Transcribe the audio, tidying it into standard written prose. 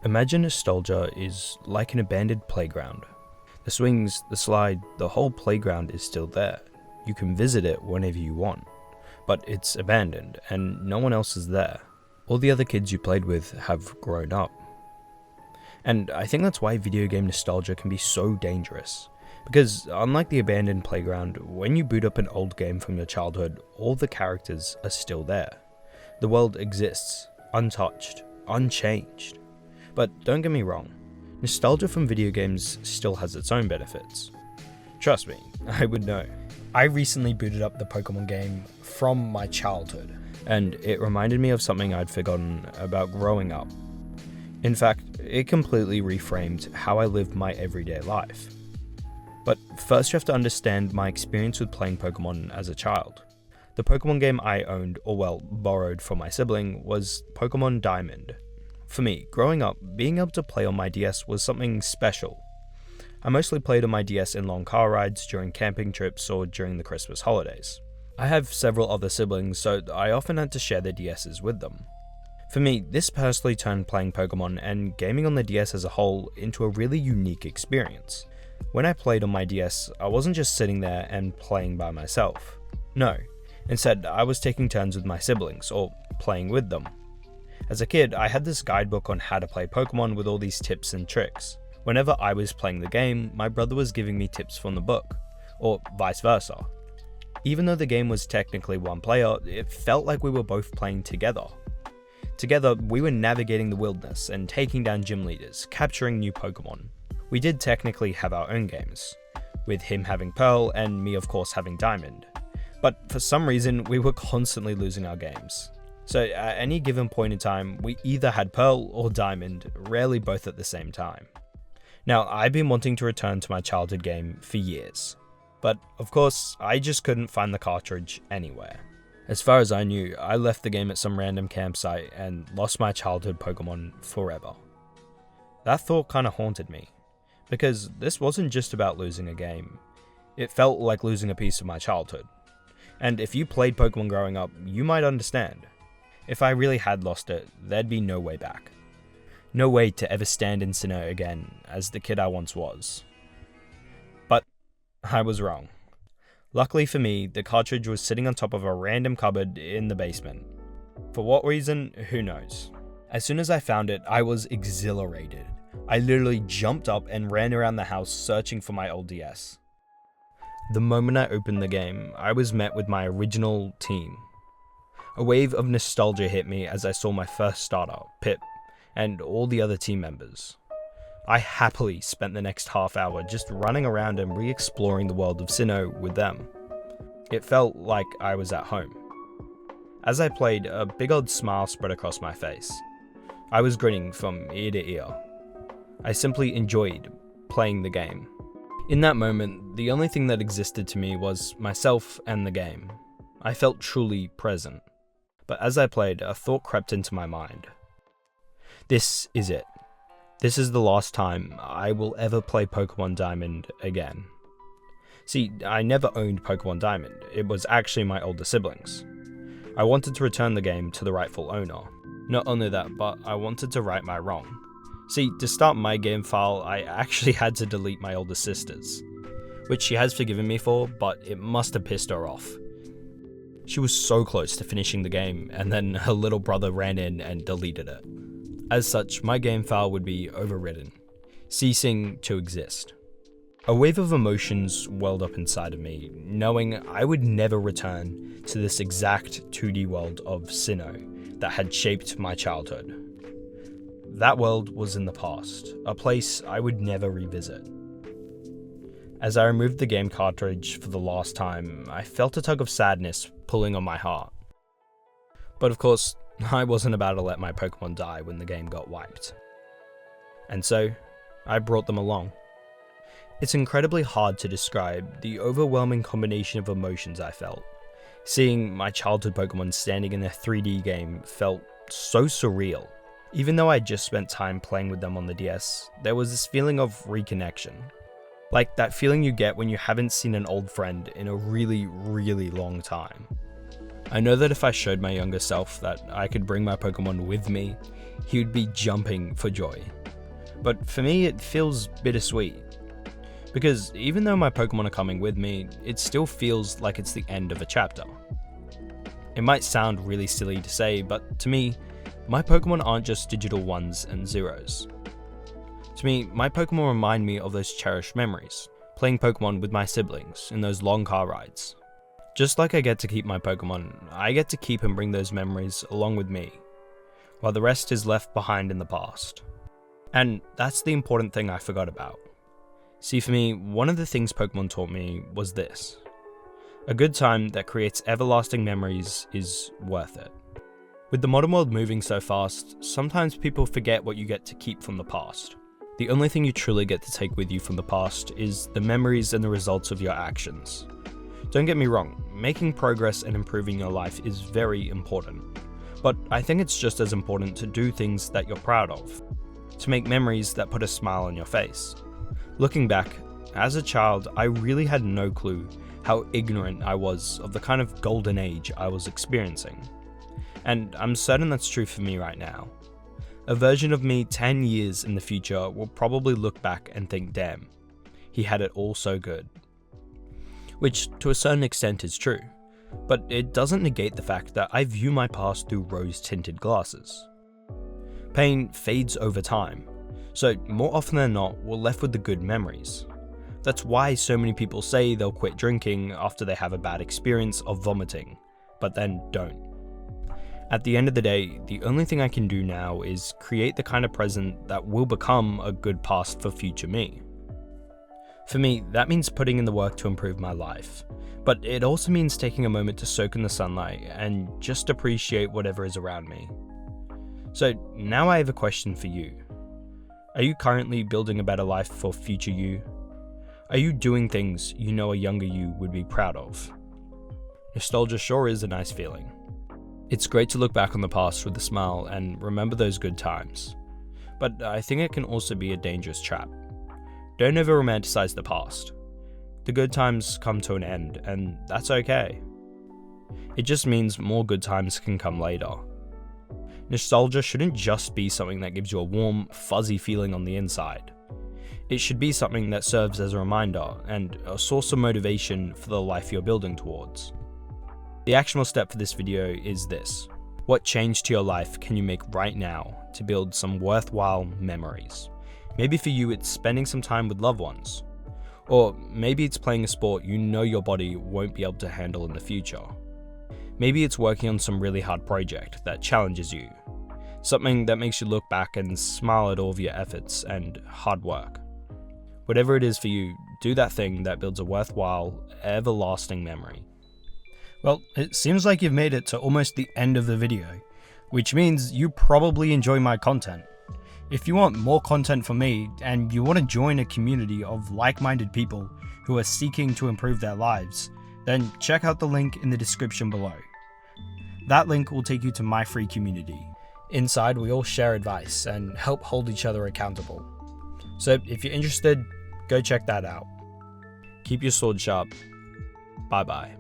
Imagine nostalgia is like an abandoned playground. The swings, the slide, the whole playground is still there. You can visit it whenever you want, but it's abandoned and no one else is there. All the other kids you played with have grown up. And I think that's why video game nostalgia can be so dangerous. Because unlike the abandoned playground, when you boot up an old game from your childhood, all the characters are still there. The world exists, untouched, unchanged. But don't get me wrong, nostalgia from video games still has its own benefits. Trust me, I would know. I recently booted up the Pokemon game from my childhood, and it reminded me of something I'd forgotten about growing up. In fact, it completely reframed how I lived my everyday life. But first you have to understand my experience with playing Pokemon as a child. The Pokemon game I owned, or well, borrowed from my sibling, was Pokemon Diamond. For me, growing up, being able to play on my DS was something special. I mostly played on my DS in long car rides, during camping trips, or during the Christmas holidays. I have several other siblings, so I often had to share their DSs with them. For me, this personally turned playing Pokemon and gaming on the DS as a whole into a really unique experience. When I played on my DS, I wasn't just sitting there and playing by myself. No, instead I was taking turns with my siblings, or playing with them. As a kid, I had this guidebook on how to play Pokemon with all these tips and tricks. Whenever I was playing the game, my brother was giving me tips from the book, or vice versa. Even though the game was technically one player, it felt like we were both playing together. Together, we were navigating the wilderness and taking down gym leaders, capturing new Pokemon. We did technically have our own games, with him having Pearl and me of course having Diamond. But for some reason, we were constantly losing our games. So at any given point in time, we either had Pearl or Diamond, rarely both at the same time. Now, I've been wanting to return to my childhood game for years, but of course, I just couldn't find the cartridge anywhere. As far as I knew, I left the game at some random campsite and lost my childhood Pokemon forever. That thought kinda haunted me, because this wasn't just about losing a game. It felt like losing a piece of my childhood. And if you played Pokemon growing up, you might understand. If I really had lost it, there'd be no way back. No way to ever stand in Sinnoh again as the kid I once was. But I was wrong. Luckily for me, the cartridge was sitting on top of a random cupboard in the basement. For what reason, who knows. As soon as I found it, I was exhilarated. I literally jumped up and ran around the house searching for my old DS. The moment I opened the game, I was met with my original team. A wave of nostalgia hit me as I saw my first starter, Pip, and all the other team members. I happily spent the next half hour just running around and re-exploring the world of Sinnoh with them. It felt like I was at home. As I played, a big old smile spread across my face. I was grinning from ear to ear. I simply enjoyed playing the game. In that moment, the only thing that existed to me was myself and the game. I felt truly present. But as I played, a thought crept into my mind. This is it. This is the last time I will ever play Pokemon Diamond again. See, I never owned Pokemon Diamond. It was actually my older siblings. I wanted to return the game to the rightful owner. Not only that, but I wanted to right my wrong. See, to start my game file, I actually had to delete my older sister's, which she has forgiven me for, but it must have pissed her off. She was so close to finishing the game, and then her little brother ran in and deleted it. As such, my game file would be overwritten, ceasing to exist. A wave of emotions welled up inside of me, knowing I would never return to this exact 2D world of Sinnoh that had shaped my childhood. That world was in the past, a place I would never revisit. As I removed the game cartridge for the last time, I felt a tug of sadness pulling on my heart. But of course, I wasn't about to let my Pokemon die when the game got wiped. And so, I brought them along. It's incredibly hard to describe the overwhelming combination of emotions I felt. Seeing my childhood Pokemon standing in a 3D game felt so surreal. Even though I just spent time playing with them on the DS, there was this feeling of reconnection. Like that feeling you get when you haven't seen an old friend in a really, really long time. I know that if I showed my younger self that I could bring my Pokemon with me, he would be jumping for joy. But for me, it feels bittersweet. Because even though my Pokemon are coming with me, it still feels like it's the end of a chapter. It might sound really silly to say, but to me, my Pokemon aren't just digital ones and zeros. To me, my Pokemon remind me of those cherished memories, playing Pokemon with my siblings in those long car rides. Just like I get to keep my Pokemon, I get to keep and bring those memories along with me, while the rest is left behind in the past. And that's the important thing I forgot about. See, for me, one of the things Pokemon taught me was this. A good time that creates everlasting memories is worth it. With the modern world moving so fast, sometimes people forget what you get to keep from the past. The only thing you truly get to take with you from the past is the memories and the results of your actions. Don't get me wrong, making progress and improving your life is very important. But I think it's just as important to do things that you're proud of. To make memories that put a smile on your face. Looking back, as a child, I really had no clue how ignorant I was of the kind of golden age I was experiencing. And I'm certain that's true for me right now. A version of me 10 years in the future will probably look back and think, damn, he had it all so good. Which to a certain extent is true, but it doesn't negate the fact that I view my past through rose-tinted glasses. Pain fades over time, so more often than not, we're left with the good memories. That's why so many people say they'll quit drinking after they have a bad experience of vomiting, but then don't. At the end of the day, the only thing I can do now is create the kind of present that will become a good past for future me. For me, that means putting in the work to improve my life, but it also means taking a moment to soak in the sunlight and just appreciate whatever is around me. So now I have a question for you. Are you currently building a better life for future you? Are you doing things you know a younger you would be proud of? Nostalgia sure is a nice feeling. It's great to look back on the past with a smile and remember those good times. But I think it can also be a dangerous trap. Don't ever romanticize the past. The good times come to an end, and that's okay. It just means more good times can come later. Nostalgia shouldn't just be something that gives you a warm, fuzzy feeling on the inside. It should be something that serves as a reminder and a source of motivation for the life you're building towards. The actionable step for this video is this. What change to your life can you make right now to build some worthwhile memories? Maybe for you it's spending some time with loved ones. Or maybe it's playing a sport you know your body won't be able to handle in the future. Maybe it's working on some really hard project that challenges you. Something that makes you look back and smile at all of your efforts and hard work. Whatever it is for you, do that thing that builds a worthwhile, everlasting memory. Well, it seems like you've made it to almost the end of the video, which means you probably enjoy my content. If you want more content from me and you want to join a community of like-minded people who are seeking to improve their lives, then check out the link in the description below. That link will take you to my free community. Inside, we all share advice and help hold each other accountable. So if you're interested, go check that out. Keep your sword sharp. Bye bye.